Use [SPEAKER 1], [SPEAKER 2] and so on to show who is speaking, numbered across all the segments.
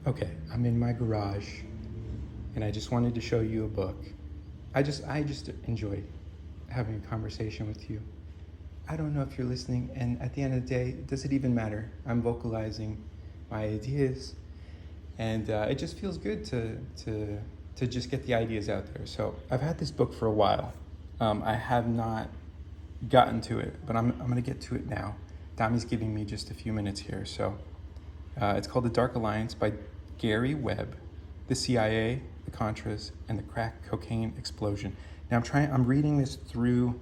[SPEAKER 1] Okay, I'm in my garage and I just wanted to show you a book. I just enjoy having a conversation with you. I don't know if you're listening, and at the end of the day, does it even matter? I'm vocalizing my ideas, and it just feels good to just get the ideas out there. So I've had this book for a while. I have not gotten to it, but I'm going to get to it now. Dami's giving me just a few minutes here. So it's called The Dark Alliance by Gary Webb, the CIA, the Contras, and the crack cocaine explosion. Now I'm reading this through,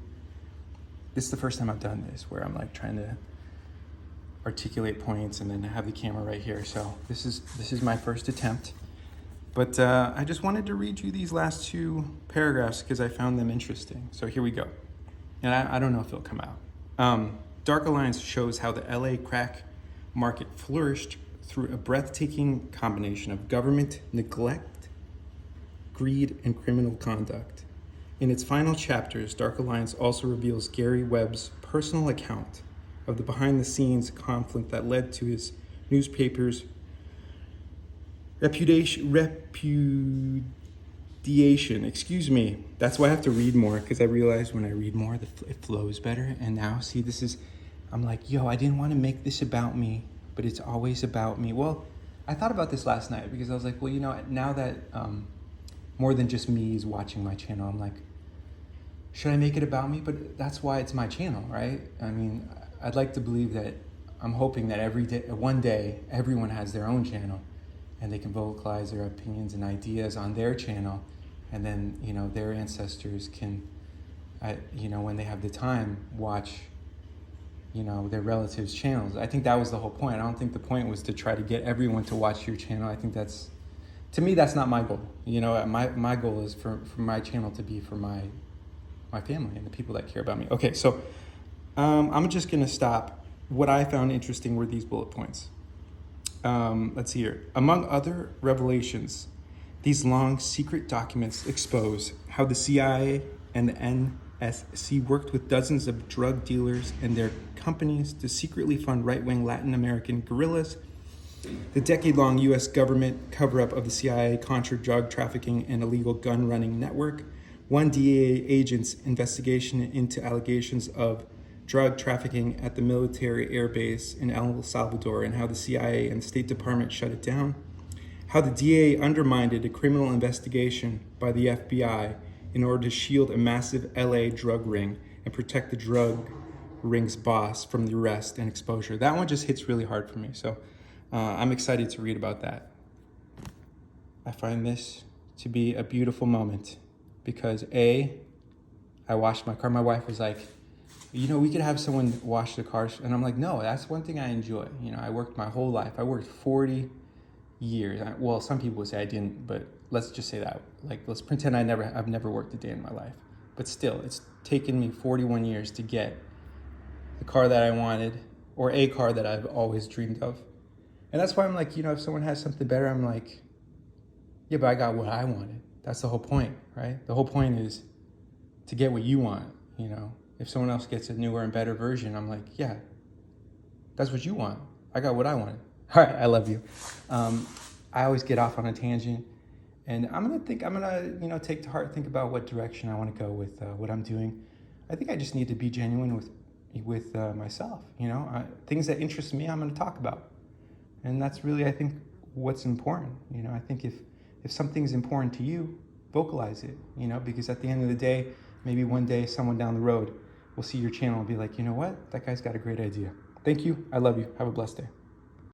[SPEAKER 1] this is the first time I've done this, where I'm like trying to articulate points and then have the camera right here. So this is my first attempt. But I just wanted to read you these last two paragraphs because I found them interesting. So here we go. And I don't know if it'll come out. Dark Alliance shows how the LA crack market flourished through a breathtaking combination of government neglect, greed, and criminal conduct. In its final chapters, Dark Alliance also reveals Gary Webb's personal account of the behind-the-scenes conflict that led to his newspaper's repudiation. Excuse me. That's why I have to read more, because I realize when I read more, it flows better. And now, see, I'm like, yo, I didn't want to make this about me, but it's always about me. Well, I thought about this last night because I was like, well, now that more than just me is watching my channel, I'm like, should I make it about me? But that's why it's my channel, right? I mean, I'd like to believe that I'm hoping that one day, everyone has their own channel and they can vocalize their opinions and ideas on their channel. And then, their ancestors can, when they have the time, watch, their relatives' channels. I think that was the whole point. I don't think the point was to try to get everyone to watch your channel. I think to me, that's not my goal. My goal is for my channel to be for my family and the people that care about me. Okay, so I'm just gonna stop. What I found interesting were these bullet points. Let's see here. Among other revelations, these long secret documents expose how the CIA and the NSC worked with dozens of drug dealers and their companies to secretly fund right-wing Latin American guerrillas, the decade-long U.S. government cover-up of the CIA Contra drug trafficking and illegal gun-running network, one DEA agent's investigation into allegations of drug trafficking at the military air base in El Salvador, and how the CIA and the State Department shut it down, how the DEA undermined a criminal investigation by the FBI in order to shield a massive LA drug ring and protect the drug ring's boss from the arrest and exposure. That one just hits really hard for me, so I'm excited to read about that. I find this to be a beautiful moment because I washed my car. My wife was like, we could have someone wash the cars. And I'm like, no, that's one thing I enjoy. I worked my whole life. I worked 40 years. Well, some people would say I didn't, but let's just say that. Like, let's pretend I've never worked a day in my life. But still, it's taken me 41 years to get the car that I wanted, or a car that I've always dreamed of. And that's why I'm like, if someone has something better, I'm like, yeah, but I got what I wanted. That's the whole point, right? The whole point is to get what you want, If someone else gets a newer and better version, I'm like, yeah, that's what you want. I got what I wanted. All right, I love you. I always get off on a tangent, and I'm gonna take to heart, think about what direction I want to go with what I'm doing. I think I just need to be genuine with myself. Things that interest me, I'm gonna talk about, and that's really, I think, what's important. I think if something's important to you, vocalize it. Because at the end of the day, maybe one day someone down the road will see your channel and be like, you know what? That guy's got a great idea. Thank you. I love you. Have a blessed day.